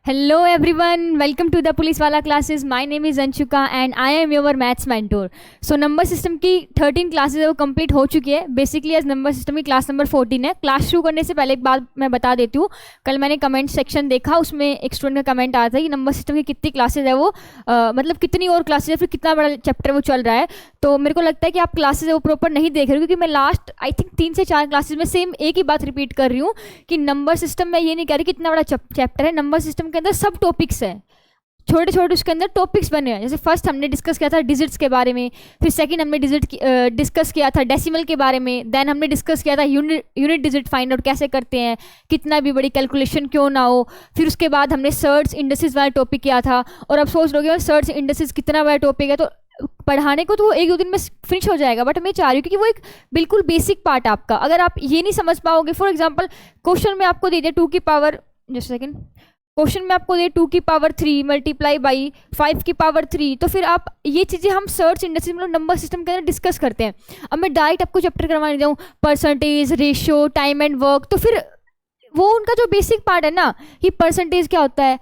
Hello everyone, welcome to the police वाला classes. My name is Anshuka and I am your maths mentor. So number system की 13 classes वो complete हो चुकी है. Basically आज number system की क्लास नंबर 14 है. क्लास शुरू करने से पहले एक बात मैं बता देती हूँ. कल मैंने कमेंट सेक्शन देखा, उसमें एक स्टूडेंट का कमेंट आया था कि नंबर सिस्टम की कितनी क्लासेज है वो मतलब कितनी और क्लासेज है, फिर कितना बड़ा चैप्टर वो चल रहा है. तो मेरे को लगता है कि आप क्लासेज वो प्रॉपर नहीं देख रहे हो, क्योंकि मैं लास्ट आई थिंक 3 से 4 क्लासेज में सेम एक ही बात रिपीट कर रही हूँ कि नंबर सिस्टम में ये नहीं कह रही कि इतना बड़ा चैप्टर है. नंबर सिस्टम के अंदर सब टॉपिक्स है, छोटे छोटे उसके अंदर टॉपिक्स बने हैं. जैसे फर्स्ट हमने डिस्कस किया था डिजिट्स के बारे में, फिर सेकंड हमने डिस्कस किया था डेसिमल के बारे में, देन हमने डिस्कस किया था यूनिट डिजिट फाइंड आउट कैसे करते हैं, कितना भी बड़ी कैलकुलेशन क्यों ना हो. फिर उसके बाद हमने सर्च इंडेक्सेस वाला टॉपिक किया था. और अब सोच रहे सर्च इंडेक्सेस कितना बड़ा टॉपिक है, तो पढ़ाने को तो वो 1-2 दिन में फिनिश हो जाएगा, बट मैं चाह रही हूँ क्योंकि वो एक बिल्कुल बेसिक पार्ट है आपका. अगर आप ये नहीं समझ पाओगे, फॉर एग्जाम्पल क्वेश्चन में आपको दे दिया 2 की पावर, जस्ट सेकेंड, क्वेश्चन में आपको दे 2 की पावर 3 मल्टीप्लाई बाई 5 की पावर 3, तो फिर आप ये चीज़ें हम सर्च इंडेक्सेस मतलब नंबर सिस्टम के अंदर डिस्कस करते हैं. अब मैं डायरेक्ट आपको चैप्टर करवाने जाऊँ percentage, ratio, time and work, तो फिर वो उनका जो बेसिक पार्ट है ना कि परसेंटेज क्या होता है,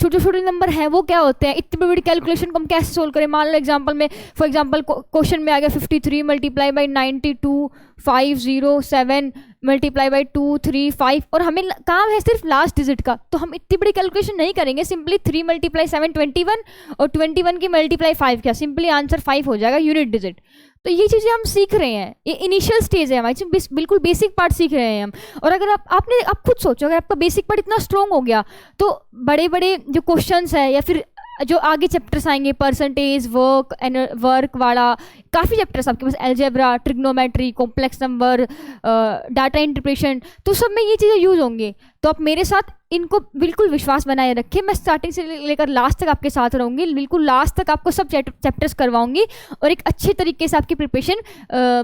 छोटे छोटे नंबर हैं वो क्या होते हैं, इतनी बड़ी कैलकुलेशन को हम कैसे सोल्व करें. मान लो एग्जांपल में, फॉर एग्जांपल क्वेश्चन में आ गया 53 मल्टीप्लाई बाई 92 507 मल्टीप्लाई बाई 2 3 5, और हमें काम है सिर्फ लास्ट डिजिट का, तो हम इतनी बड़ी कैलकुलेशन नहीं करेंगे. सिंपली 3 मल्टीप्लाई 7 21 और 21 की मल्टीप्लाई 5 क्या, सिंपली आंसर 5 हो जाएगा यूनिट डिजिट. तो ये चीज़ें हम सीख रहे हैं, ये इनिशियल स्टेज है हमारी, बिल्कुल बेसिक पार्ट सीख रहे हैं हम. और अगर आप खुद सोचो, अगर आपका बेसिक पार्ट इतना स्ट्रॉन्ग हो गया तो बड़े बड़े जो क्वेश्चंस है या फिर जो आगे चैप्टर्स आएंगे, परसेंटेज, वर्क वाला काफ़ी चैप्टर्स आपके पास, algebra, trigonometry, complex number, data interpretation, तो सब में ये चीज़ें यूज़ होंगे. तो आप मेरे साथ इनको बिल्कुल विश्वास बनाए रखें. मैं स्टार्टिंग से लेकर लास्ट तक आपके साथ रहूँगी, बिल्कुल लास्ट तक आपको सब चैप्टर्स करवाऊँगी और एक अच्छे तरीके से आपकी प्रिपरेशन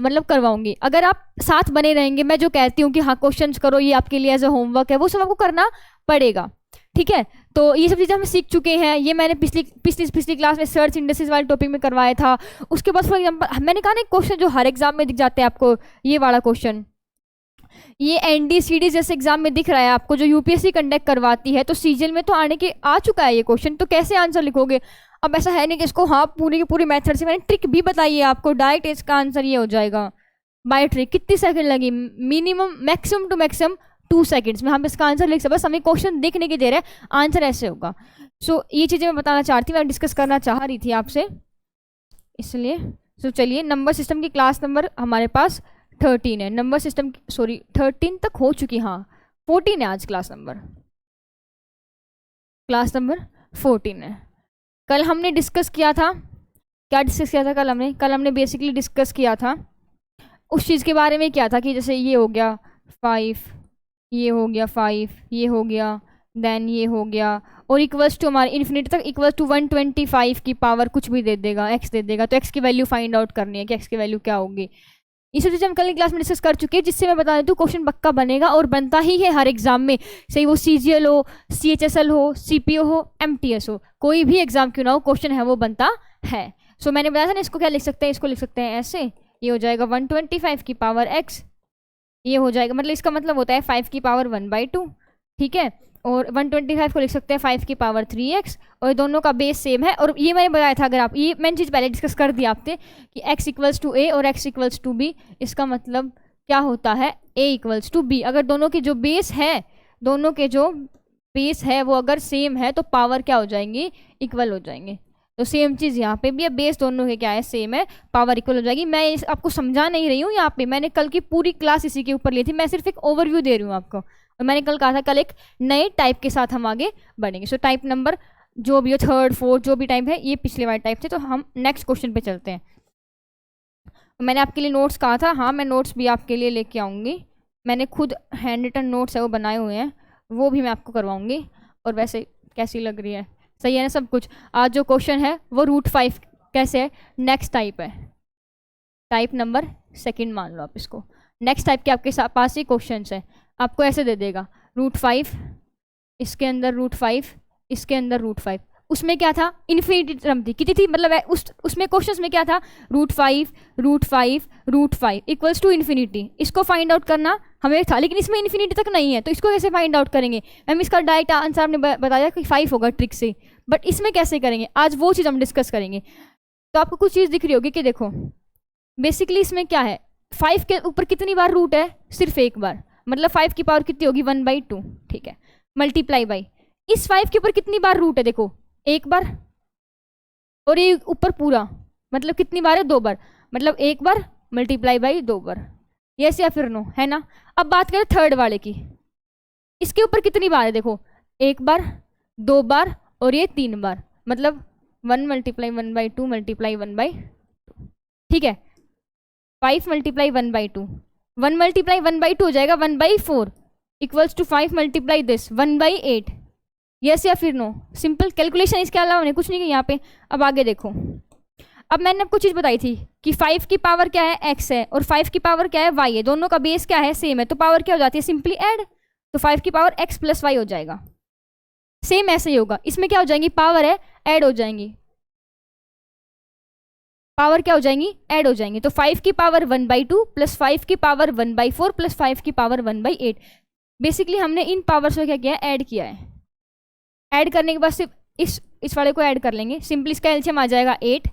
मतलब करवाऊँगी. अगर आप साथ बने रहेंगे, मैं जो कहती हूँ कि हाँ क्वेश्चंस करो, ये आपके लिए एज अ होमवर्क है, वो सब आपको करना पड़ेगा. ठीक है, तो ये सब चीज़ें हम सीख चुके हैं. ये मैंने पिछली क्लास में सर्च इंडेक्सेस वाले टॉपिक में करवाया था. उसके बाद फॉर एग्जांपल मैंने कहा ना, क्वेश्चन जो हर एग्जाम में दिख जाते हैं आपको, ये वाला क्वेश्चन, ये NDCD जैसे एग्जाम में दिख रहा है आपको, जो यूपीएससी कंडक्ट करवाती है, तो सीजीएल में तो आ चुका है ये क्वेश्चन. तो कैसे आंसर लिखोगे? अब ऐसा है नहीं कि इसको हाँ पूरी की पूरी मेथड से, मैंने ट्रिक भी बताई है आपको, डायरेक्ट इसका आंसर ये हो जाएगा बाय ट्रिक. कितनी सेकंड लगी? Minimum maximum to maximum 2 seconds में हम इसका आंसर लिख सकते. बस हमें क्वेश्चन देखने की देर है, आंसर ऐसे होगा. सो ये चीज़ें मैं बताना चाहती हूँ, मैं डिस्कस करना चाह रही थी आपसे, इसलिए. सो चलिए, नंबर सिस्टम की क्लास नंबर हमारे पास 13 है. नंबर सिस्टम सॉरी 13 तक हो चुकी, हाँ 14 है आज क्लास नंबर 14 है. कल हमने डिस्कस किया था, क्या डिस्कस किया था कल हमने बेसिकली डिस्कस किया था उस चीज़ के बारे में, क्या था कि जैसे ये हो गया 5, ये हो गया 5, ये हो गया, देन ये हो गया, और इक्वल्स टू हमारे इन्फिनिटी तक इक्वल्स टू 125 की पावर कुछ भी दे देगा, x दे देगा. तो x की वैल्यू फाइंड आउट करनी है कि x की वैल्यू क्या होगी. ये सब चीज़ें हम कल की क्लास में डिस्कस कर चुके हैं, जिससे मैं बता देती हूँ क्वेश्चन पक्का बनेगा और बनता ही है हर एग्जाम में, सही वो CGL हो, CHSL हो, CPO हो, MTS हो, कोई भी एग्जाम क्यों ना हो, क्वेश्चन है वो बनता है. सो मैंने बताया था ना, इसको क्या लिख सकते हैं, इसको लिख सकते हैं ऐसे, ये हो जाएगा 125 की पावर x, ये हो जाएगा, मतलब इसका मतलब होता है 5 की पावर 1/2. ठीक है, और 125 को लिख सकते हैं 5 की पावर 3x, और दोनों का बेस सेम है. और ये मैंने बताया था, अगर आप ये मैंने चीज़ पहले डिस्कस कर दी आपसे कि x इक्वल्स टू a और x इक्वल्स टू b, इसका मतलब क्या होता है a इक्वल्स टू b. अगर दोनों के जो बेस है वो अगर सेम है तो पावर क्या हो जाएंगी, इक्वल हो जाएंगे. तो सेम चीज़ यहाँ पे भी है, बेस दोनों के क्या है, सेम है, पावर इक्वल हो जाएगी. मैं आपको समझा नहीं रही हूँ यहाँ पे, मैंने कल की पूरी क्लास इसी के ऊपर ली थी, मैं सिर्फ एक ओवरव्यू दे रही हूँ आपको. और मैंने कल कहा था कल एक नए टाइप के साथ हम आगे बढ़ेंगे. सो टाइप नंबर जो भी हो, 3rd 4th जो भी टाइप है, ये पिछले वाले टाइप थे. तो हम नेक्स्ट क्वेश्चन पे चलते हैं. मैंने आपके लिए नोट्स कहा था, हाँ मैं नोट्स भी आपके लिए लेके आऊँगी. मैंने खुद हैंड रिटन नोट्स है वो बनाए हुए हैं, वो भी मैं आपको करवाऊँगी. और वैसे कैसी लग रही है, सही है ना सब कुछ? आज जो क्वेश्चन है वो √5 कैसे है, नेक्स्ट टाइप है, टाइप नंबर 2 मान लो आप इसको. नेक्स्ट टाइप के आपके पास ही क्वेश्चन है, आपको ऐसे दे देगा √5, इसके अंदर √5, इसके अंदर √5. उसमें क्या था, इन्फिनिटी टर्म थी, कितनी थी, मतलब उसमें क्वेश्चन में क्या था, √5 इक्वल्स टू इन्फिनिटी, इसको फाइंड आउट करना हमें था, लेकिन इसमें इन्फिनिटी तक नहीं है, तो इसको कैसे फाइंड आउट करेंगे मैम, इसका डायरेक्ट आंसर आपने बताया कि 5 होगा ट्रिक से, बट इसमें कैसे करेंगे, आज वो चीज़ हम डिस्कस करेंगे। तो आपको कुछ चीज़ दिख रही होगी कि देखो बेसिकली इसमें क्या है, 5 के ऊपर कितनी बार रूट है, सिर्फ एक बार, मतलब 5 की पावर कितनी होगी 1/2, ठीक है, मल्टीप्लाई बाई इस 5 के ऊपर कितनी बार रूट है, देखो एक बार, और ये ऊपर पूरा मतलब कितनी बार है, 2 बार, मतलब एक बार मल्टीप्लाई बाई 2 बार, यस या फिर नो, है ना। अब बात करें थर्ड वाले की, इसके ऊपर कितनी बार है, देखो एक बार, 2 बार और ये 3 बार, मतलब 1 मल्टीप्लाई 1/2 मल्टीप्लाई 1/2, ठीक है, 5 मल्टीप्लाई 1/2, 1 मल्टीप्लाई 1/2 हो जाएगा 1/4 equals to 5 multiply this 1/8, yes या फिर नो, सिंपल कैलकुलेशन, इसके अलावा नहीं कुछ नहीं है यहाँ पे। अब आगे देखो, अब मैंने आपको चीज़ बताई थी कि 5 की पावर क्या है, x है, और 5 की पावर क्या है, y है, दोनों का बेस क्या है, सेम है, तो पावर क्या हो जाती है, सिंपली ऐड, तो 5 की पावर x प्लस y हो जाएगा, सेम ऐसे ही होगा, इसमें क्या हो जाएंगी, पावर है ऐड हो जाएंगी, पावर क्या हो जाएंगी, ऐड हो जाएंगी, तो 5 की पावर 1/2 प्लस 5 की पावर 1/4 प्लस 5 की पावर 1/8, बेसिकली हमने इन पावर्स को क्या किया है, ऐड किया है, ऐड करने के बाद सिर्फ इस वाले को ऐड कर लेंगे, सिंपली इसका एलसीएम आ जाएगा 8,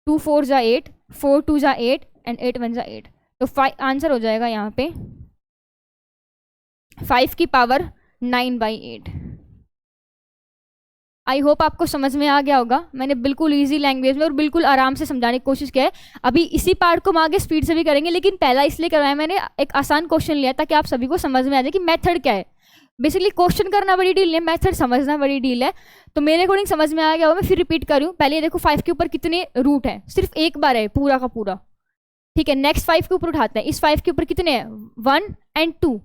2 4 जा 8, 4 2 जा 8 एंड 8 1 जा 8, तो आंसर हो जाएगा यहाँ पे 5 की पावर 9/8। आई होप आपको समझ में आ गया होगा, मैंने बिल्कुल इजी लैंग्वेज में और बिल्कुल आराम से समझाने की कोशिश किया है। अभी इसी पार्ट को हम आगे स्पीड से भी करेंगे, लेकिन पहला इसलिए करवाया मैंने, एक आसान क्वेश्चन लिया ताकि आप सभी को समझ में आ जाए कि मेथड क्या है। बेसिकली क्वेश्चन करना बड़ी डील है, मेथड समझना बड़ी डील है, तो मेरे अकॉर्डिंग समझ में आ गया हो, मैं फिर रिपीट कर रही हूँ। पहले ये देखो 5 के ऊपर कितने रूट है, सिर्फ एक बार है पूरा का पूरा, ठीक है। नेक्स्ट 5 के ऊपर उठाते हैं, इस 5 के ऊपर कितने हैं, 1 एंड 2,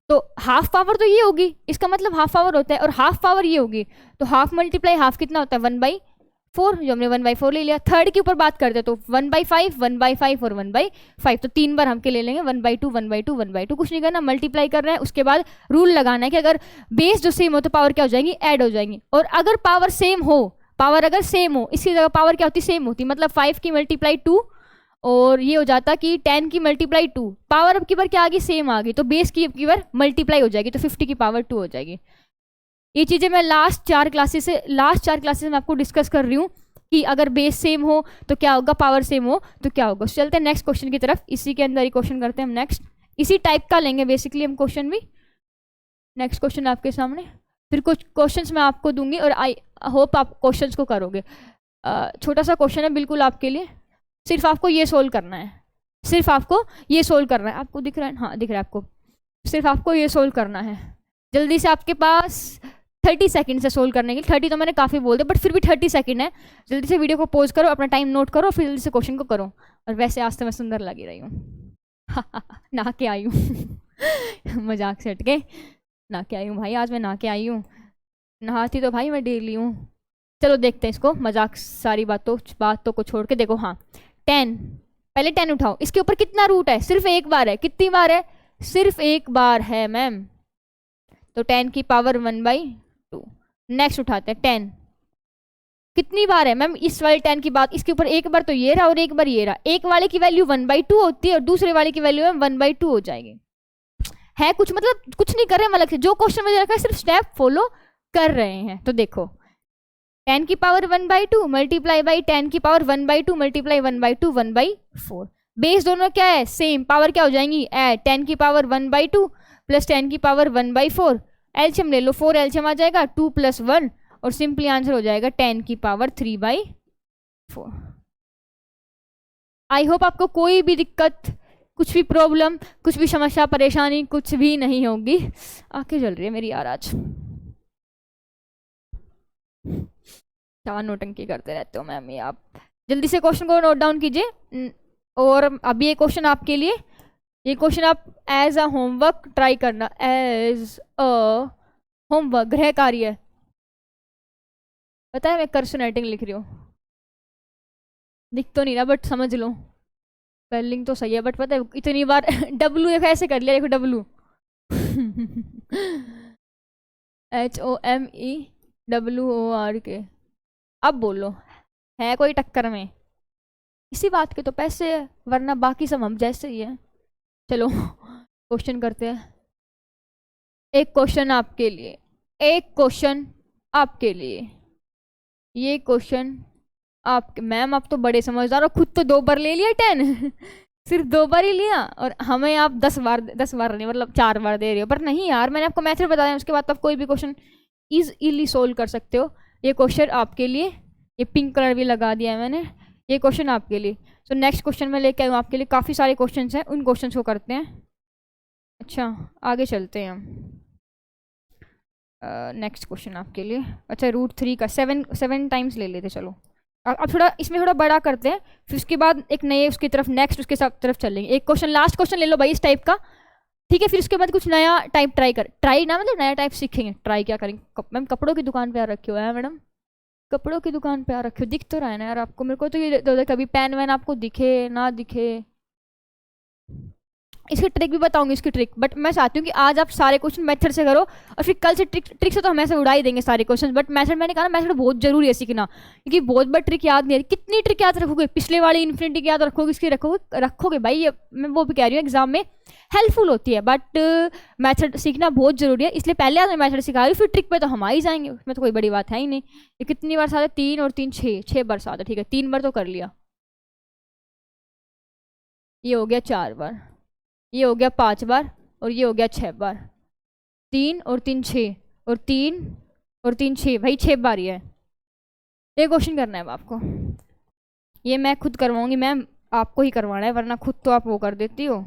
तो हाफ पावर तो ये होगी, इसका मतलब हाफ पावर होता है, और हाफ पावर ये होगी, तो हाफ मल्टीप्लाई हाफ कितना होता है 1/4, जो हमने 1/4 ले लिया। थर्ड के ऊपर बात करते हैं तो 1/5 1/5 और 1/5, तो 3 बार हमके ले लेंगे 1/2 1/2 1/2, कुछ नहीं करना, मल्टीप्लाई कर रहे हैं, उसके बाद रूल लगाना है कि अगर बेस जो सेम हो तो पावर क्या हो जाएंगी, ऐड हो जाएंगी, और अगर पावर सेम हो, पावर अगर सेम हो, इसकी जगह पावर क्या होती, सेम होती, मतलब 5 की मल्टीप्लाई 2, और ये हो जाता कि 10 की मल्टीप्लाई 2, पावर अब की बार क्या आ गई, सेम आ गई, तो बेस की अब की बार मल्टीप्लाई हो जाएगी, तो 50 की पावर 2 हो जाएगी। ये चीज़ें मैं लास्ट चार क्लासेस में आपको डिस्कस कर रही हूँ कि अगर बेस सेम हो तो क्या होगा, पावर सेम हो तो क्या होगा। चलते हैं नेक्स्ट क्वेश्चन की तरफ, इसी के अंदर ही क्वेश्चन करते हैं हम नेक्स्ट, इसी टाइप का लेंगे बेसिकली हम क्वेश्चन भी। नेक्स्ट क्वेश्चन आपके सामने, फिर कुछ क्वेश्चंस मैं आपको दूंगी और आई होप आप क्वेश्चंस को करोगे। छोटा सा क्वेश्चन है बिल्कुल आपके लिए, सिर्फ आपको ये सोल्व करना है, सिर्फ आपको ये सोल्व करना है। आपको दिख रहा है, हाँ दिख रहा है आपको, सिर्फ आपको ये सोल्व करना है। जल्दी से, आपके पास 30 सेकंड से सोल्व करने के लिए, 30 तो मैंने काफ़ी बोल दिया बट फिर भी 30 सेकंड है। जल्दी से वीडियो को पॉज करो, अपना टाइम नोट करो, फिर जल्दी से क्वेश्चन को करो। और वैसे आज तो मैं सुंदर लगी रही हूँ नहा के आई हूँ मजाक से हट के, नहा के आई हूँ भाई, आज मैं नहा के आई हूँ, नहाती तो भाई मैं डेली हूँ। चलो देखते हैं इसको, मजाक सारी बातों को छोड़ के देखो। हाँ 10, पहले 10 उठाओ, इसके ऊपर कितना रूट है, सिर्फ एक बार है, कितनी बार है, सिर्फ एक बार है मैम, तो 10 की पावर 1/2। नेक्स्ट उठाते हैं 10, कितनी बार है मैम, इस वाले 10 की बात, इसके ऊपर एक बार तो ये रहा और एक बार ये रहा, एक वाले की वैल्यू 1/2 होती है और दूसरे वाले की वैल्यू 1/2 हो जाएगी। है कुछ मतलब कुछ नहीं कर रहे हम अलग से, जो क्वेश्चन में रखा है सिर्फ स्टेप फॉलो कर रहे हैं। तो देखो 10 की पावर 1/2 मल्टीप्लाई बाई 10 की पावर 1/2 मल्टीप्लाई 1/2 1/4, बेस दोनों क्या है, सेम, पावर क्या हो जाएंगी, ऐड 10 की पावर 1/2 प्लस 10 की पावर 1/4, एलसीएम ले लो, 4 एलसीएम आ जाएगा, 2 + 1, और सिंपली आंसर हो जाएगा 10 की पावर 3/4। आई होप आपको कोई भी दिक्कत, कुछ भी प्रॉब्लम, कुछ भी समस्या परेशानी कुछ भी नहीं होगी। आंखें जल रही है मेरी यार आज, क्या नोटंकी करते रहते हो मैम ये आप। जल्दी से क्वेश्चन को नोट डाउन कीजिए, और अभी ये क्वेश्चन आपके लिए, ये क्वेश्चन आप एज अ होमवर्क ट्राई करना, एज अ होमवर्क, गृह कार्य। पता है मैं कर्सर राइटिंग लिख रही हूँ, दिख तो नहीं रहा बट समझ लो, स्पेलिंग तो सही है बट पता है इतनी बार डब्लू देखो ऐसे कर लिया, देखो डब्लू HOMEWORK, अब बोलो, है कोई टक्कर में? इसी बात के तो पैसे है, वरना बाकी सब हम जैसे ही है। चलो क्वेश्चन करते हैं। एक क्वेश्चन आपके लिए, एक क्वेश्चन आपके लिए, ये क्वेश्चन आप मैम, आप तो बड़े समझदार हो, खुद तो 2 बार ले लिया 10 सिर्फ 2 बार ही लिया, और हमें आप 10 बार, 10 बार नहीं मतलब 4 बार दे रहे हो। पर नहीं यार, मैंने आपको मैथड बताया, उसके बाद तो आप कोई भी क्वेश्चन इजीली सोल्व कर सकते हो। ये क्वेश्चन आपके लिए, ये पिंक कलर भी लगा दिया है मैंने, ये क्वेश्चन आपके लिए। सो नेक्स्ट क्वेश्चन मैं लेके आई हूँ आपके लिए, काफ़ी सारे क्वेश्चन हैं, उन क्वेश्चन को करते हैं। अच्छा आगे चलते हैं हम। नेक्स्ट क्वेश्चन आपके लिए, अच्छा √3 का 7 टाइम्स ले लेते चलो। अब थोड़ा इसमें थोड़ा बड़ा करते हैं, फिर उसके बाद एक नए उसकी तरफ नेक्स्ट उसके सब तरफ चलेंगे। एक क्वेश्चन, लास्ट क्वेश्चन ले लो भाई इस टाइप का, ठीक है? फिर उसके बाद कुछ नया टाइप ट्राई ना मतलब नया टाइप सीखेंगे। ट्राई क्या करेंगे? मैम कपड़ों की दुकान पे आ रखे हो है मैडम, कपड़ों की दुकान पे आ रखे हो, दिख तो रहा है ना यार आपको। मेरे को तो ये कभी पेन वैन आपको दिखे ना दिखे। इसकी ट्रिक भी बताऊंगी, इसकी ट्रिक, बट मैं चाहती हूँ कि आज आप सारे क्वेश्चन मेथड से करो, और फिर कल से ट्रिक से तो हम ऐसे उड़ा ही देंगे सारे क्वेश्चन, बट मेथड मैंने कहा ना, मेथड बहुत जरूरी है सीखना, क्योंकि बहुत बार ट्रिक याद नहीं है। कितनी ट्रिक याद रखोगे? पिछले वाली इन्फिनिटी की याद रखोगे, इसकी रखोगे भाई, ये मैं वो भी कह रही हूँ एग्जाम में हेल्पफुल होती है, बट मैथड सीखना बहुत जरूरी है। इसलिए पहले आज मैं मैथड सिखा रही हूँ, फिर ट्रिक पे तो हम आ ही जाएंगे, उसमें तो कोई बड़ी बात है ही नहीं। ये कितनी बार साथ है? 3 और 3 6 बार साथ है, ठीक है, 3 बार तो कर लिया, ये हो गया 4 बार, ये हो गया 5 बार, और ये हो गया 6 बार। 3 और 3 6, और 3 और 3 6, भाई 6 बार ही है। ये क्वेश्चन करना है अब आपको, ये मैं खुद करवाऊंगी मैम, आपको ही करवाना है, वरना खुद तो आप वो कर देती हो,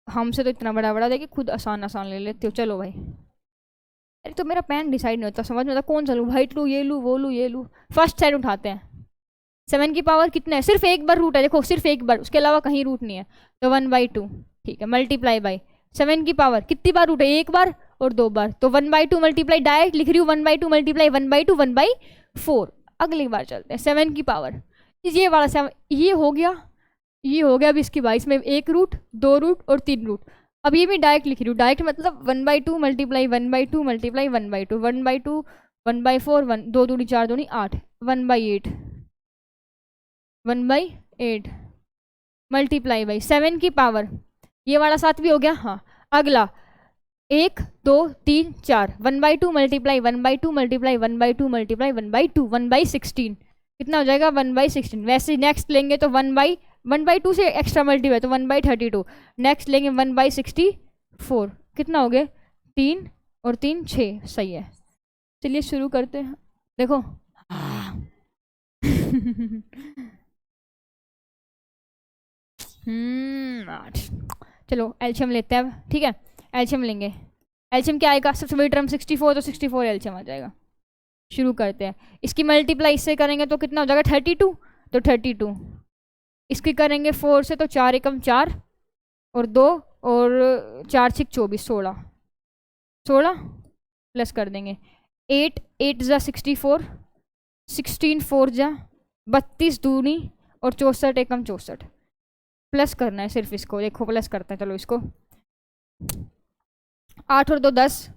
हमसे तो इतना बड़ा बड़ा देखिए, खुद आसान आसान ले लेती हो। चलो भाई, अरे तो मेरा पेन डिसाइड नहीं होता, समझ में आता कौन सा लूँ, वाइट लूँ, ये लूँ, वो लूँ, ये लूँ। फर्स्ट 7 उठाते हैं। 7 की पावर कितना है? सिर्फ एक बार रूट है, देखो सिर्फ एक बार, उसके अलावा कहीं रूट नहीं है, तो 1/2, ठीक है, मल्टीप्लाई बाई 7 की पावर कितनी बार रूट है? 1 बार और 2 बार, तो 1/2 मल्टीप्लाई, डायरेक्ट लिख रही हूँ 1/2 मल्टीप्लाई 1/2 1/4। अगली बार चलते हैं, 7 की पावर, ये वाला 7, ये हो गया, ये हो गया। अब इसकी 22 में 1 रूट, 2 रूट और 3 रूट। अब ये भी डायरेक्ट लिख रही हूँ, डायरेक्ट मतलब 1/2 मल्टीप्लाई 1/2 मल्टीप्लाई 1/2, 1/2 1/4, 2 दूनी 4 दूनी 8, 1/8, 1/8 मल्टीप्लाई बाई 7 की पावर, ये वाला 7 भी हो गया। हाँ, अगला 1 2 3 4, 1/2 मल्टीप्लाई 1/2 मल्टीप्लाई 1/2 मल्टीप्लाई 1/2, 1/16, कितना हो जाएगा? 1/16। वैसे नेक्स्ट लेंगे तो 1/2 से एक्स्ट्रा मल्टीप्लाई तो 1/32, नेक्स्ट लेंगे 1/64, कितना हो गया? 3 और 3 6, सही है। चलिए शुरू करते हैं, देखो 8। चलो एल्शियम लेते हैं अब, ठीक है, एल्शियम लेंगे। एल्शियम क्या आएगा? सबसे बड़ी टर्म 64, तो 64 एल्शियम आ जाएगा। शुरू करते हैं, इसकी मल्टीप्लाई इससे करेंगे तो कितना हो जाएगा? 32, तो 32, इसकी करेंगे 4 से तो 4 एकम 4 और 2 और 4 6 24, 16 16 प्लस कर देंगे 8 8 जा 64, 16 4 जा 32 दूनी और 64 एकम 64, प्लस करना है सिर्फ इसको, देखो प्लस करते हैं, चलो इसको 8 और 2 10,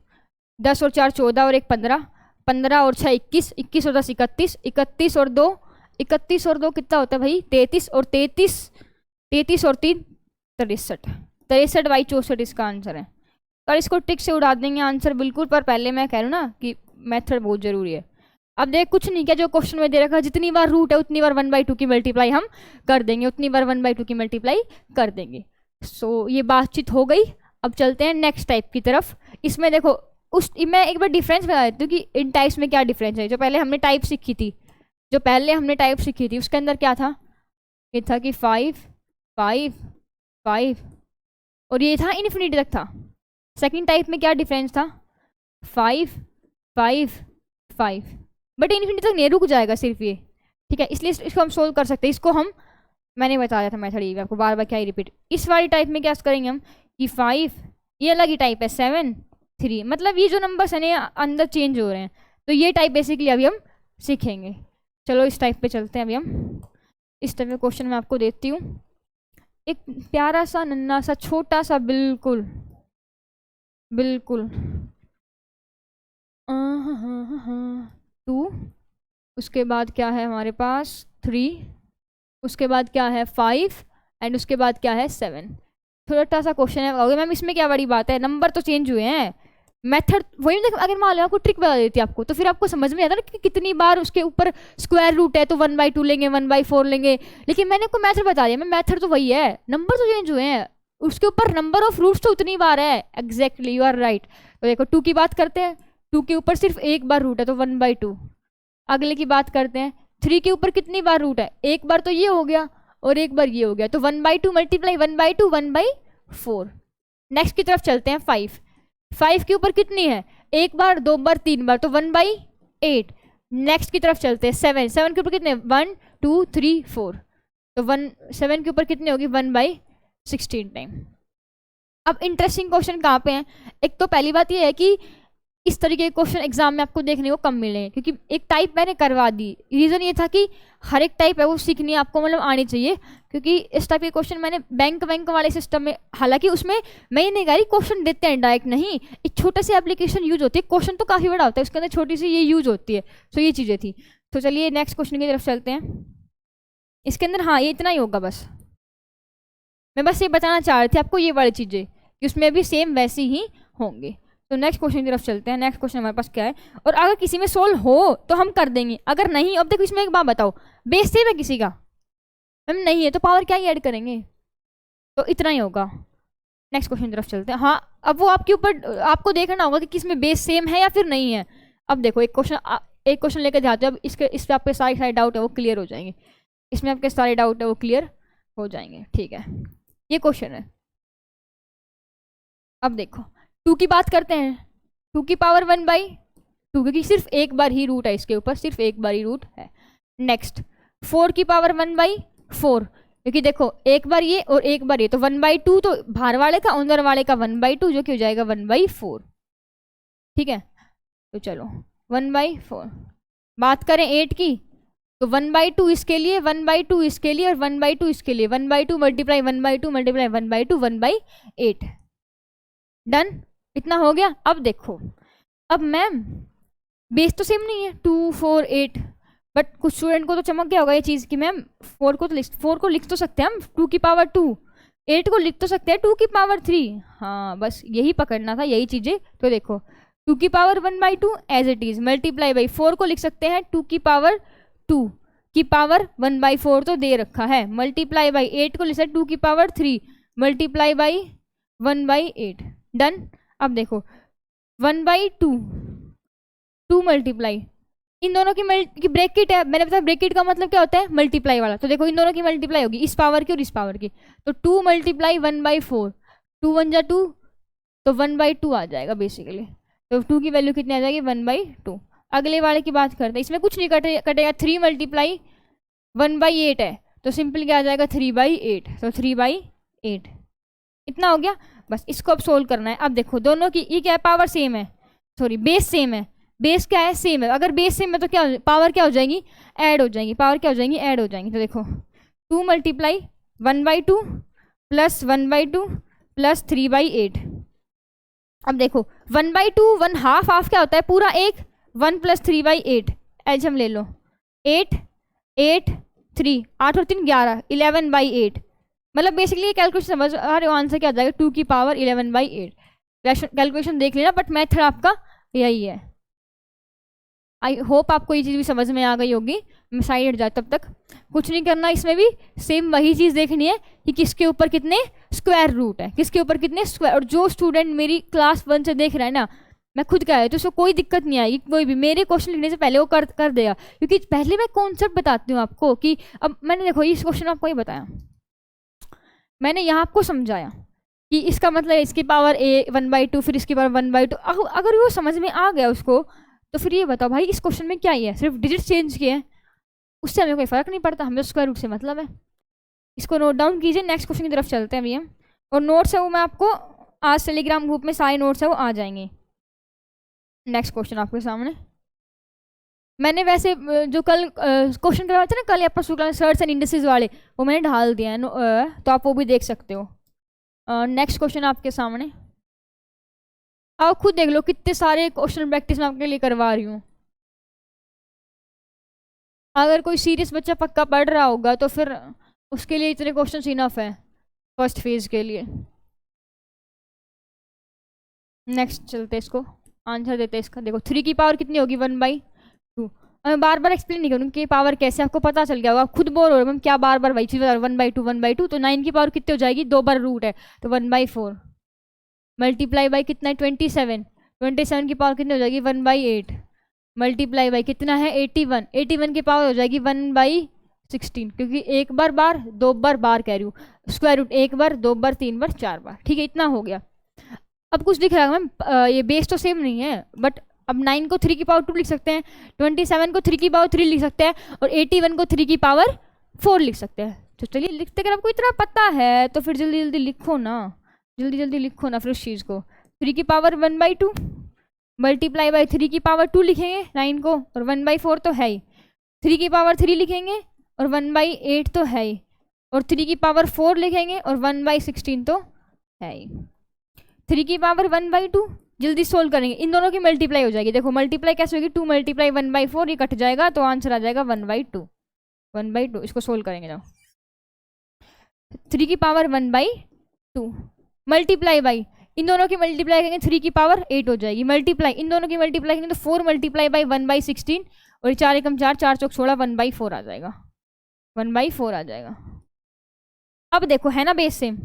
10 और 4 14 और 1 15, 15 और 6 21, 21 और 10 31, 31 और 2 31 और 2 कितना होता है भाई? 33 और 33, 33 और 3 63, 63 बाई 64 इसका आंसर है। और इसको ट्रिक से उड़ा देंगे आंसर बिल्कुल, पर पहले मैं कह रहा हूँ ना कि मेथड बहुत जरूरी है। अब देख कुछ नहीं किया, जो क्वेश्चन में दे रखा है, जितनी बार रूट है उतनी बार 1/2 की मल्टीप्लाई हम कर देंगे, उतनी बार 1/2 की मल्टीप्लाई कर देंगे। सो ये बातचीत हो गई। अब चलते हैं नेक्स्ट टाइप की तरफ। इसमें देखो मैं एक बार डिफरेंस बता देती हूँ कि इन टाइप्स में क्या डिफरेंस है। जो पहले हमने टाइप सीखी थी, उसके अंदर क्या था? ये था कि 5 5 5 और ये था इन्फिनिटी तक था। सेकंड टाइप में क्या डिफरेंस था? 5 5 5, बट इन्फिनिटी तक नहीं, रुक जाएगा सिर्फ ये, ठीक है, इसलिए इसको हम सोल्व कर सकते हैं। इसको हम, मैंने बताया था मेथड, ये आपको बार बार क्या ही रिपीट। इस वाली टाइप में क्या करेंगे हम कि 5, ये अलग ही टाइप है, 7 3, मतलब ये जो नंबर्स है ना अंदर चेंज हो रहे हैं, तो ये टाइप बेसिकली अभी हम सीखेंगे। चलो इस टाइप पे चलते हैं अभी हम। इस टाइप का क्वेश्चन मैं आपको देती हूँ, एक प्यारा सा नन्ना सा छोटा सा बिल्कुल बिल्कुल 2 उसके बाद क्या है हमारे पास 3, उसके बाद क्या है 5 एंड उसके बाद क्या है 7। छोटा सा क्वेश्चन है, अगर मैम इसमें क्या बड़ी बात है, नंबर तो चेंज हुए हैं, मेथड वही। देखो अगर मान लो आपको ट्रिक बता देती आपको, तो फिर आपको समझ में आता ना कि कितनी बार उसके ऊपर स्क्वायर रूट है, तो 1/2 लेंगे, 1/4 लेंगे। लेकिन मैंने आपको मेथड बता दिया, मैं मेथड तो वही है, नंबर तो चेंज हुए हैं, उसके ऊपर नंबर ऑफ रूट्स तो उतनी बार है। Exactly, you are right. तो देखो 2 की बात करते हैं, 2 के ऊपर सिर्फ एक बार रूट है, तो 1/2। अगले की बात करते हैं, 3 के ऊपर कितनी बार रूट है, एक बार तो ये हो गया और एक बार ये हो गया, तो 1/2 मल्टीप्लाई 1/2 1/4। नेक्स्ट की तरफ चलते हैं, 5 के ऊपर कितनी है, एक बार, दो बार, तीन बार, तो 1/8। नेक्स्ट की तरफ चलते हैं, 7 के ऊपर कितने, 1 2 3 4, तो 7 के ऊपर कितनी होगी, 1/16 टाइम। अब इंटरेस्टिंग क्वेश्चन कहाँ पे हैं, एक तो पहली बात ये है कि इस तरीके के क्वेश्चन एग्जाम में आपको देखने को कम मिले हैं, क्योंकि एक टाइप मैंने करवा दी। रीज़न ये था कि हर एक टाइप है वो सीखनी आपको, मतलब आनी चाहिए, क्योंकि इस टाइप के क्वेश्चन मैंने बैंक वाले सिस्टम में, हालांकि उसमें मैं ये नहीं कह रही क्वेश्चन देते हैं डायरेक्ट, नहीं, एक छोटे से एप्लीकेशन यूज होती है, क्वेश्चन तो काफ़ी बड़ा होता है, उसके अंदर छोटी सी ये यूज होती है। तो ये चीज़ें थी। तो चलिए नेक्स्ट क्वेश्चन की तरफ चलते हैं। इसके अंदर हाँ ये इतना ही होगा बस, मैं बस ये बताना चाह रही थी आपको ये वाली चीज़ें कि उसमें भी सेम वैसे ही होंगे। तो नेक्स्ट क्वेश्चन की तरफ चलते हैं। नेक्स्ट क्वेश्चन हमारे पास क्या है, और अगर किसी में सोल्व हो तो हम कर देंगे, अगर नहीं, अब देखो इसमें एक बात बताओ, बेस सेम है किसी का, मैम नहीं है, तो पावर क्या ही ऐड करेंगे, तो इतना ही होगा। नेक्स्ट क्वेश्चन की तरफ चलते हैं। हाँ अब वो आपके ऊपर, आपको देखना होगा कि किसमें बेस सेम है या फिर नहीं है। अब देखो एक क्वेश्चन लेकर जाते हो, अब इस पर आपके सारे डाउट है वो क्लियर हो जाएंगे, इसमें आपके सारे डाउट है वो क्लियर हो जाएंगे, ठीक है। ये क्वेश्चन है, अब देखो 2 की बात करते हैं, 2 की पावर 1/2, क्योंकि सिर्फ एक बार ही रूट है इसके ऊपर, सिर्फ एक बार ही रूट है। नेक्स्ट 4 की पावर 1/4, क्योंकि देखो एक बार ये और एक बार ये, तो 1/2 तो बाहर वाले का, अंदर वाले का 1/2, जो कि हो जाएगा 1/4, ठीक है। तो चलो 1/4। बात करें 8 की, तो 1/2 इसके लिए, 1/2 इसके लिए और 1/2 इसके लिए, 1/2 मल्टीप्लाई 1/2 मल्टीप्लाई 1/2 1/8। डन, इतना हो गया। अब देखो, अब मैम बेस तो सेम नहीं है, 2 4 8, बट कुछ स्टूडेंट को तो चमक गया होगा ये चीज़ कि मैम 4 को लिख तो सकते हैं हम 2 की पावर 2, 8 को लिख तो सकते हैं 2 की पावर 3। हाँ बस यही पकड़ना था, यही चीज़ें। तो देखो 2 की power 1/2 as it is, multiply by 4 को लिख सकते हैं 2 की पावर 2 की पावर 1/4 तो दे रखा है, मल्टीप्लाई बाई 8 को लिख सकते 2 की पावर 3 मल्टीप्लाई बाई 1/8। डन। अब देखो 1/2 2 मल्टीप्लाई, इन दोनों की ब्रैकेट है, मैंने बताया ब्रैकेट का मतलब क्या होता है, मल्टीप्लाई वाला। तो देखो इन दोनों की मल्टीप्लाई होगी, इस पावर की और इस पावर की, तो 2 मल्टीप्लाई 1/4, 2 1 जा 2, तो 1/2 आ जाएगा बेसिकली। तो 2 की वैल्यू कितनी आ जाएगी, 1/2। अगले वाले की बात करते हैं, इसमें कुछ नहीं कटेगा, 3 मल्टीप्लाई 1/8 है, तो सिंपल क्या आ जाएगा 3/8, तो 3/8। इतना हो गया, बस इसको अब सोल्व करना है। अब देखो दोनों की ये क्या है, पावर सेम है, सॉरी बेस सेम है, बेस क्या है, सेम है। अगर बेस सेम है तो क्या पावर क्या हो जाएगी, ऐड हो जाएंगी, पावर क्या हो जाएंगी, ऐड हो जाएंगी। तो देखो 2 मल्टीप्लाई 1/2 प्लस 1/2 प्लस 3/8। अब देखो 1/2 1 हाफ क्या होता है, पूरा एक, 1 प्लस 3/8 एज हम ले लो, 8 8 3, 8 और 3 11, 11/8। मतलब बेसिकली ये कैलकुलेशन समझ आ रहे हो, आंसर क्या आ जाएगा 2 की पावर 11/8। कैलकुलेशन देख लेना, बट मेथड आपका यही है। आई होप आपको ये चीज़ भी समझ में आ गई होगी। मैं साइड हट जाता, तब तक कुछ नहीं करना, इसमें भी सेम वही चीज़ देखनी है कि किसके ऊपर कितने स्क्वायर रूट है, किसके ऊपर कितने स्क्वायर। और जो स्टूडेंट मेरी क्लास 1 से देख रहा है ना, मैं खुद कह रही तो उसको कोई दिक्कत नहीं आएगी, कोई भी मेरे क्वेश्चन लिखने से पहले वो कर देगा, क्योंकि पहले मैं कॉन्सेप्ट बताती हूँ आपको कि अब मैंने देखो इस क्वेश्चन आपको ये बताया, मैंने यहाँ आपको समझाया कि इसका मतलब इसकी पावर 1/2, फिर इसकी पावर 1/2। अगर वो समझ में आ गया उसको, तो फिर ये बताओ भाई इस क्वेश्चन में क्या ही है, सिर्फ डिजिट चेंज किए हैं, उससे हमें कोई फ़र्क नहीं पड़ता, हमें स्क्वायर रूट से मतलब है। इसको नोट डाउन कीजिए, नेक्स्ट क्वेश्चन की तरफ चलते हैं अभी हम। और नोट्स है वो मैं आपको आज टेलीग्राम ग्रुप में सारे नोट्स है वो आ जाएंगे। नेक्स्ट क्वेश्चन आपके सामने, मैंने वैसे जो कल क्वेश्चन करवाए थे ना कल आपका शुक्ला सर्च एंड इंडिसेस वाले, वो मैंने ढाल दिया है, तो आप वो भी देख सकते हो। नेक्स्ट क्वेश्चन आपके सामने, आप खुद देख लो कितने सारे क्वेश्चन प्रैक्टिस मैं आपके लिए करवा रही हूँ। अगर कोई सीरियस बच्चा पक्का पढ़ रहा होगा तो फिर उसके लिए इतने क्वेश्चन इनफ है फर्स्ट फेज के लिए। नेक्स्ट चलते इसको आंसर देते इसका। देखो 3 की पावर कितनी होगी 1/2। मैं बार बार एक्सप्लेन नहीं करूँगी कि पावर कैसे, आपको पता चल गया होगा, आप खुद बोर हो रहे हो मैम क्या बार बार वही चीज़ 1/2 तो 9 की पावर कितनी हो जाएगी, 2 बार रूट है तो 1/4 मल्टीप्लाई बाई कितना है 27 की पावर कितनी हो जाएगी 1/8 मल्टीप्लाई बाई कितना है 81 की पावर हो जाएगी 1/16 क्योंकि एक बार बार 2 बार बार कह रही हूँ, स्क्वायर रूट 1 बार 2 बार 3 बार 4 बार। ठीक है इतना हो गया। अब कुछ दिख रहा है मैम, ये बेस तो सेम नहीं है बट अब 9 को 3 की पावर 2 लिख सकते हैं, 27 को 3 की पावर 3 लिख सकते हैं और 81 को 3 की पावर 4 लिख सकते हैं। तो चलिए लिखते, अगर आपको इतना पता है तो फिर जल्दी जल्दी लिखो ना, जल्दी जल्दी लिखो ना फिर उस चीज़ को। 3 की पावर 1/2 मल्टीप्लाई बाई 3 की पावर 2 लिखेंगे 9 को और 1/4 तो है ही, 3 की पावर 3 लिखेंगे और 1/8 तो है ही और 3 की पावर 4 लिखेंगे और 1/16 तो है ही। 3 की पावर 1/2 जल्दी सोल्व करेंगे, इन दोनों की मल्टीप्लाई हो जाएगी। देखो मल्टीप्लाई कैसे होगी 2 मल्टीप्लाई 1/4 ये कट जाएगा तो आंसर आ जाएगा 1/2। इसको सोल्व करेंगे जाओ। 3 की पावर 1/2 मल्टीप्लाई बाई इन दोनों की मल्टीप्लाई करेंगे 3 की पावर 8 हो जाएगी, मल्टीप्लाई इन दोनों की मल्टीप्लाई करेंगे तो 4 मल्टीप्लाई बाई 1/16 और 4 एकम 4 4 चौक 16 1/4 आ जाएगा, 1/4 आ जाएगा। अब देखो है ना बेस सेम,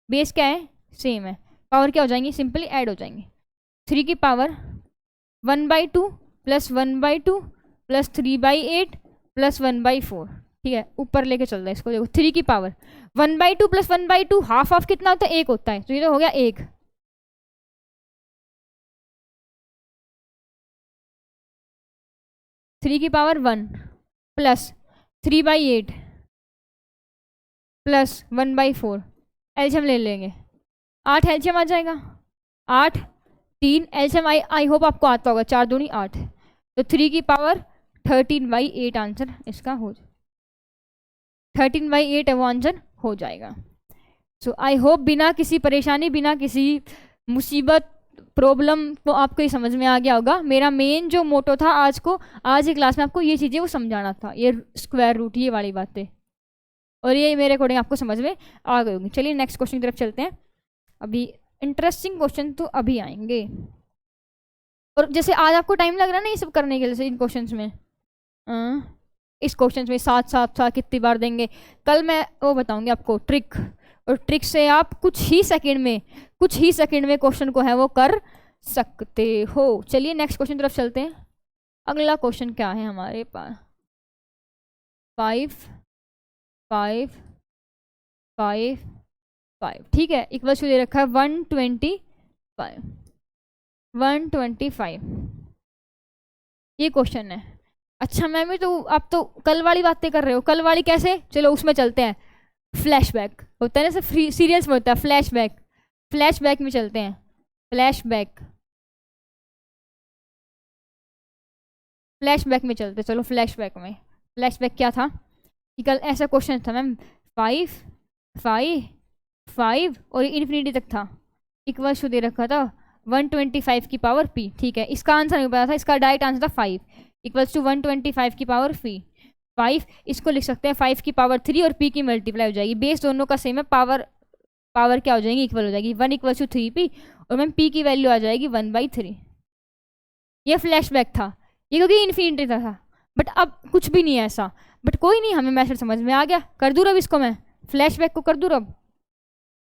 बेस क्या है सेम है, पावर क्या हो जाएंगी सिंपली ऐड हो जाएंगे। 3 की पावर 1/2 प्लस 1/2 प्लस 3/8 प्लस 1/4। ठीक है ऊपर लेके चल रहा है इसको। देखो 3 की पावर 1/2 प्लस 1/2 हाफ ऑफ कितना होता है 1 होता है तो ये तो हो गया 1। 3 की पावर 1 प्लस 3/8 प्लस 1/4 एलसीएम ले लेंगे 8 एलसीएम आ जाएगा 8 3 एलसीएम आई होप आपको आता होगा 4 दूनी 8 तो 3 की पावर 13/8 आंसर इसका हो 13/8 है वो आंसर हो जाएगा। सो आई होप बिना किसी परेशानी बिना किसी मुसीबत प्रॉब्लम को आपको ये समझ में आ गया होगा। मेरा मेन जो मोटो था आज की क्लास में आपको ये चीज़ें वो समझाना था, ये स्क्वायर रूट ये वाली बातें, और ये मेरे अकॉर्डिंग आपको समझ में आ गई होगी। चलिए नेक्स्ट क्वेश्चन की तरफ चलते हैं। अभी इंटरेस्टिंग क्वेश्चन तो अभी आएंगे और जैसे आज आपको टाइम लग रहा है ना ये सब करने के लिए इन क्वेश्चंस में, इस क्वेश्चन में साथ साथ कितनी बार देंगे कल मैं वो बताऊंगी आपको ट्रिक, और ट्रिक से आप कुछ ही सेकंड में क्वेश्चन को है वो कर सकते हो। चलिए नेक्स्ट क्वेश्चन तरफ चलते हैं। अगला क्वेश्चन क्या है हमारे पास 5 5 5 5 ठीक है इक्वल्स टू दे रखा है 125 ये क्वेश्चन है। अच्छा मैम ये तो आप तो कल वाली बातें कर रहे हो, कल वाली कैसे, चलो उसमें चलते हैं। फ्लैशबैक होता है ना जैसे सीरियल्स में होता है फ्लैशबैक में चलते हैं। फ्लैशबैक में चलते चलो फ्लैशबैक क्या था कि कल ऐसा क्वेश्चन था मैम 5 5 5 और इन्फिनिटी तक था, इक्वल्स टू दे रखा था 125 की पावर p। ठीक है इसका आंसर नहीं पता था, इसका डायरेक्ट आंसर था 5 इक्वल्स टू 125 की पावर p। 5 इसको लिख सकते हैं 5 की पावर 3 और p की मल्टीप्लाई हो जाएगी, बेस दोनों का सेम है, पावर क्या हो जाएगी इक्वल हो जाएगी 1 इक्वल्स टू 3p और मैम p की वैल्यू आ जाएगी 1/3। ये फ्लैशबैक था ये क्योंकि इन्फिनिटी था, बट अब कुछ भी नहीं है ऐसा, बट कोई नहीं हमें मैसेज समझ में आ गया। कर दूँ रब इसको, मैं फ्लैशबैक को कर दूँ रब,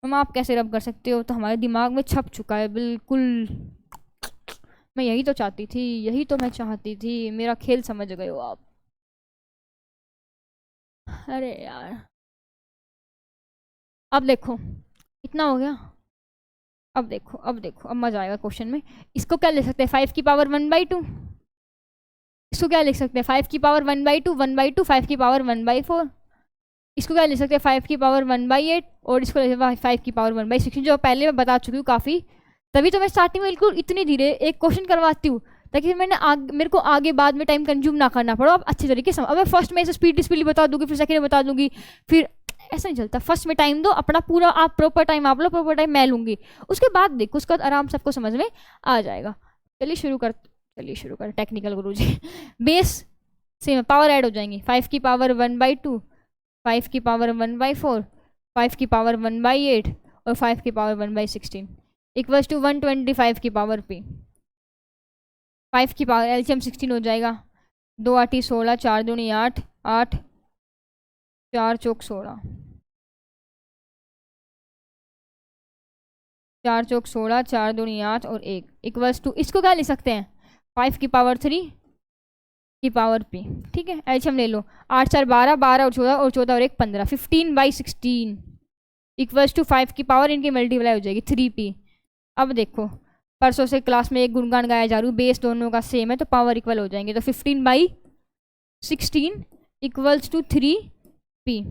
हम आप कैसे रब कर सकते हो, तो हमारे दिमाग में छप चुका है बिल्कुल। मैं यही तो चाहती थी, मेरा खेल समझ गए हो आप। अरे यार अब देखो इतना हो गया, अब देखो अब मजा आएगा क्वेश्चन में। इसको क्या लिख सकते हैं 5 की पावर 1/2, इसको क्या लिख सकते हैं 5 की पावर 1/2 5 की पावर 1/4, इसको क्या लिख सकते हैं 5 की पावर 1/8 और इसको लिख सकते हैं 5 की पावर 1/16, जो पहले मैं बता चुकी हूँ काफ़ी। तभी तो मैं स्टार्टिंग में बिल्कुल इतनी धीरे एक क्वेश्चन करवाती हूँ ताकि मेरे को आगे बाद में टाइम कंज्यूम ना करना पड़ो, आप अच्छे तरीके से। अब मैं फर्स्ट में इसे स्पीडली बता दूंगी, फिर सेकंड में बता दूंगी, फिर ऐसा नहीं चलता। फर्स्ट में टाइम दो अपना पूरा, आप प्रॉपर टाइम आप लो, प्रॉपर टाइम मैं लूँगी, उसके बाद देखो उसका आराम से आपको समझ में आ जाएगा। चलिए शुरू कर टेक्निकल गुरुजी। बेस सेम पावर ऐड हो जाएंगी, 5 की पावर 1/2, 5 की पावर 1/4, 5 की पावर 1/8 और 5 की पावर 1/16 इक्वल्स टू 125 की पावर p। 5 की पावर एलसीएम 16 हो जाएगा, 2 8 16, 4 दूनी 8, 8 4 चौक 16, 4 चौक 16, 4 दूनी 8 और 1 इक्वल्स टू, इसको क्या लिख सकते हैं 5 की पावर 3 की पावर p। ठीक है, एलसीएम ले लो, 8 4 12, 12 और 14 और 14 और 1 15, 15/16 इक्वल्स टू 5 की पावर इनकी मल्टीप्लाई हो जाएगी 3p। अब देखो परसों से क्लास में एक गुणगान गाया जा रहा हूँ, बेस दोनों का सेम है तो पावर इक्वल हो जाएंगे, तो 15/16 इक्वल्स टू 3p।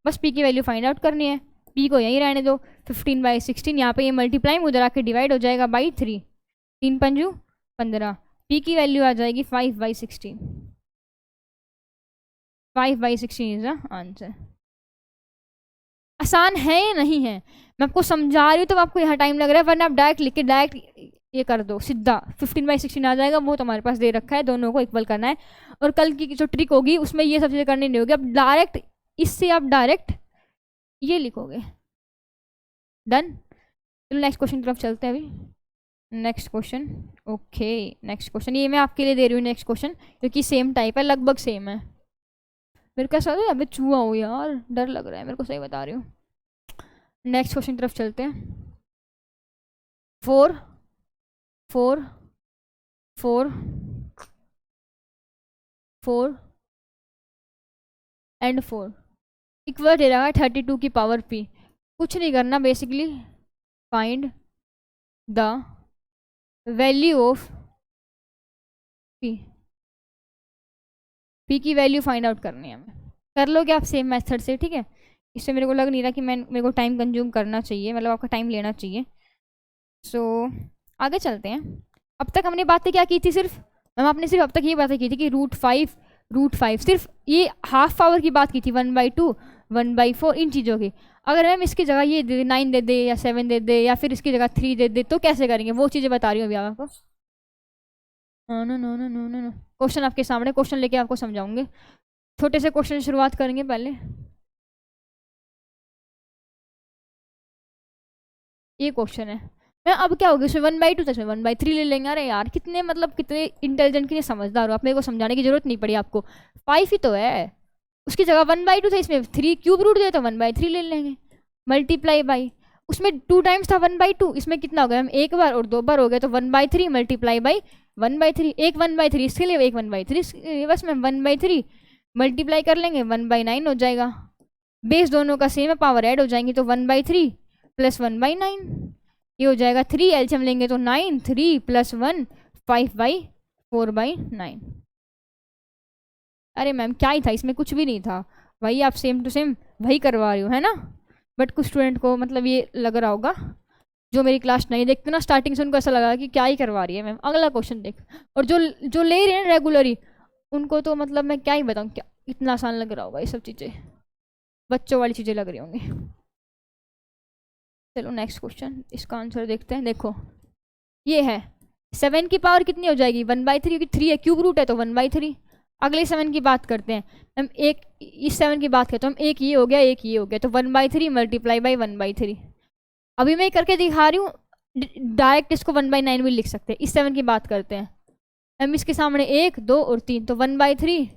बस p की वैल्यू फाइंड आउट करनी है, p को यहीं रहने दो, 15/16 यहाँ पे ये मल्टीप्लाई में उधर आके डिवाइड हो जाएगा बाई 3, 3 पंजू 15, p की वैल्यू आ जाएगी 5/16। 5/16 इज द आंसर। आसान है या नहीं है, मैं आपको समझा रही हूँ तो आपको यहाँ टाइम लग रहा है, वरना आप डायरेक्ट लिख के डायरेक्ट ये कर दो सीधा 15/16 आ जाएगा, वो तुम्हारे पास दे रखा है, दोनों को इक्वल करना है। और कल की जो ट्रिक होगी उसमें ये सब चीज़ें करनी नहीं होगी, अब डायरेक्ट इससे आप डायरेक्ट ये लिखोगे। डन, चलो नेक्स्ट क्वेश्चन की तरफ चलते हैं अभी। Next question, okay next question ये मैं आपके लिए दे रही हूँ नेक्स्ट क्वेश्चन, क्योंकि सेम टाइप है, लगभग सेम है। मेरे को ऐसा अभी चूहा हो यार, डर लग रहा है मेरे को, सही बता रही हूँ। नेक्स्ट क्वेश्चन की तरफ चलते हैं। 4 4 4 4 एंड 4 इक्वल दे रहा है 32 की पावर p। कुछ नहीं करना, basically find the value of p। p की वैल्यू फाइंड आउट करनी है हमें। कर लोगे आप सेम मेथड से, ठीक है, इससे मेरे को लग नहीं रहा कि मेरे को टाइम कंज्यूम करना चाहिए, मतलब आपका टाइम लेना चाहिए। सो आगे चलते हैं। अब तक हमने बातें क्या की थी, सिर्फ मैम आपने सिर्फ अब तक ये बातें की थी कि √5 सिर्फ ये हाफ पावर की बात की थी, 1/2 1/4 इन चीज़ों की। अगर मैम इसकी जगह ये दे 9 दे दे या 7 दे दे या फिर इसकी जगह 3 दे दे तो कैसे करेंगे, वो चीज़ें बता रही हूँ अभी आपको। No no no no no no, question आपके सामने, क्वेश्चन लेके आपको समझाऊंगे। छोटे से क्वेश्चन से शुरुआत करेंगे पहले। ये क्वेश्चन है, मैं अब क्या होगी इसमें 1/2 था, इसमें 1/3 ले लेंगे। अरे यार कितने मतलब कितने इंटेलिजेंट, कितने समझदार हो आप, मेरे को समझाने की जरूरत नहीं पड़ी आपको। 5 ही तो है, उसकी जगह 1/2 था, इसमें 3 क्यूब रूट दिया तो 1/3 ले लेंगे, मल्टीप्लाई बाई उसमें 2 टाइम्स था 1/2, इसमें कितना हो गया हम एक बार और 2 बार हो गया, तो 1/3 मल्टीप्लाई बाई 1/3, एक 1/3 इसके लिए, एक 1/3 बस में 1/3 मल्टीप्लाई कर लेंगे 1/9 हो जाएगा। बेस दोनों का सेम है, पावर ऐड हो जाएंगी, तो 1/3 प्लस 1/9 ये हो जाएगा 3, एलसीएम लेंगे तो 9, 3 + 1 5/4/9। अरे मैम क्या ही था इसमें, कुछ भी नहीं था, वही आप सेम टू सेम वही करवा रही हो है ना। बट कुछ स्टूडेंट को मतलब ये लग रहा होगा जो मेरी क्लास नहीं देखते ना स्टार्टिंग से, उनको ऐसा लगा कि क्या ही करवा रही है मैम। अगला क्वेश्चन देख, और जो ले रहे हैं रेगुलरली उनको तो मतलब मैं क्या ही बताऊँ, क्या इतना आसान लग रहा होगा, ये सब चीज़ें बच्चों वाली चीज़ें लग रही होंगी। चलो नेक्स्ट क्वेश्चन, इसका आंसर देखते हैं। देखो ये है 7 की पावर कितनी हो जाएगी 1/3, क्योंकि 3 है क्यूब रूट है तो 1/3। अगले 7 की बात करते हैं हम, एक इस 7 की बात करते हैं हम, एक ये हो गया एक ये हो गया, तो 1/3 मल्टीप्लाई बाई 1/3। अभी मैं करके दिखा रही हूँ, डायरेक्ट इसको 1/9 भी लिख सकते हैं। इस 7 की बात करते हैं हम, इसके सामने 1 2 और 3, तो 1/3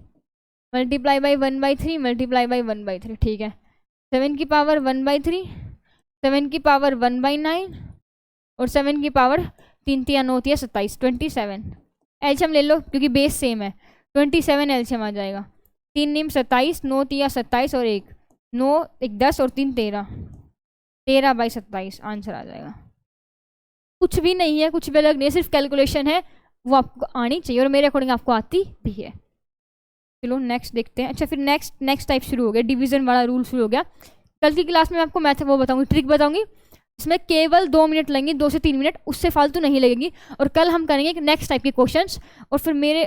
मल्टीप्लाई बाई 1/3 मल्टीप्लाई बाई 1/3, ठीक है। 7 की पावर 1/3, 7 की पावर 1/9 और 7 की पावर 3 3 9 3 27, 27 एलसीएम ले लो क्योंकि बेस सेम है, 27 एलसीएम आ जाएगा। 3 नीम 27, 9 3 27 और 1 9 1 10 और 3 13, 13/27 आंसर आ जाएगा। कुछ भी नहीं है, कुछ भी अलग नहीं है, सिर्फ कैलकुलेशन है, वो आपको आनी चाहिए और मेरे अकॉर्डिंग आपको आती भी है। चलो नेक्स्ट देखते हैं। अच्छा फिर नेक्स्ट टाइप शुरू हो गया, डिवीजन वाला रूल शुरू हो गया। कल की क्लास में मैं आपको मैथ वो बताऊंगी, ट्रिक बताऊंगी, इसमें केवल 2 मिनट लगेंगे, 2 से 3 मिनट, उससे फालतू नहीं लगेंगी। और कल हम करेंगे नेक्स्ट टाइप के क्वेश्चंस, और फिर मेरे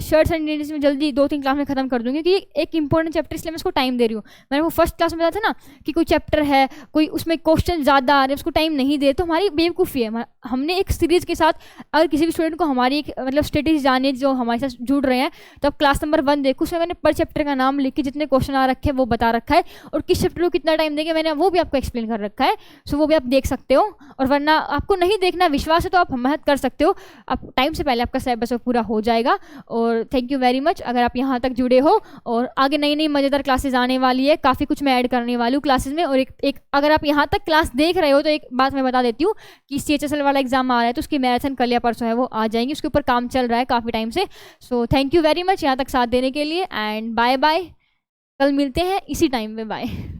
शर्ट्स एंड लेडीज में जल्दी 2-3 क्लास में ख़त्म कर दूँगी, क्योंकि एक इंपॉर्टेंट चैप्टर इसलिए मैं उसको टाइम दे रही हूँ। मैंने वो फर्स्ट क्लास में बताया था ना कि कोई चैप्टर है, कोई उसमें क्वेश्चन ज़्यादा आ रहे हैं, उसको टाइम नहीं दे, तो हमारी बेवकूफ़ी है। हमने एक सीरीज़ के साथ अगर किसी भी स्टूडेंट को हमारी एक मतलब स्ट्रेटेजी जाने जो हमारे साथ जुड़ रहे हैं, तो अब क्लास नंबर 1 देखो, उसमें मैंने पर चैप्टर का नाम लिख के जितने क्वेश्चन आ रखे हैं वो बता रखा है, और किस चैप्टर को कितना टाइम देंगे मैंने वो भी आपको एक्सप्लेन कर रखा है। सो वो भी आप देख सकते हो, और वरना आपको नहीं देखना विश्वास है तो आप मेहनत कर सकते हो, आप टाइम से पहले आपका सिलेबस पूरा हो जाएगा। और थैंक यू वेरी मच अगर आप यहाँ तक जुड़े हो, और आगे नई नई मज़ेदार क्लासेज आने वाली है, काफ़ी कुछ मैं ऐड करने वाली हूँ क्लासेज में। और एक अगर आप यहाँ तक क्लास देख रहे हो तो एक बात मैं बता देती हूँ कि CHSL वाला एग्जाम आ रहा है, तो उसकी मैराथन कल या परसों है वो आ जाएंगी, उसके ऊपर काम चल रहा है काफ़ी टाइम से। So thank you very much यहाँ तक साथ देने के लिए, एंड बाय बाय, कल मिलते हैं इसी टाइम पे, बाय।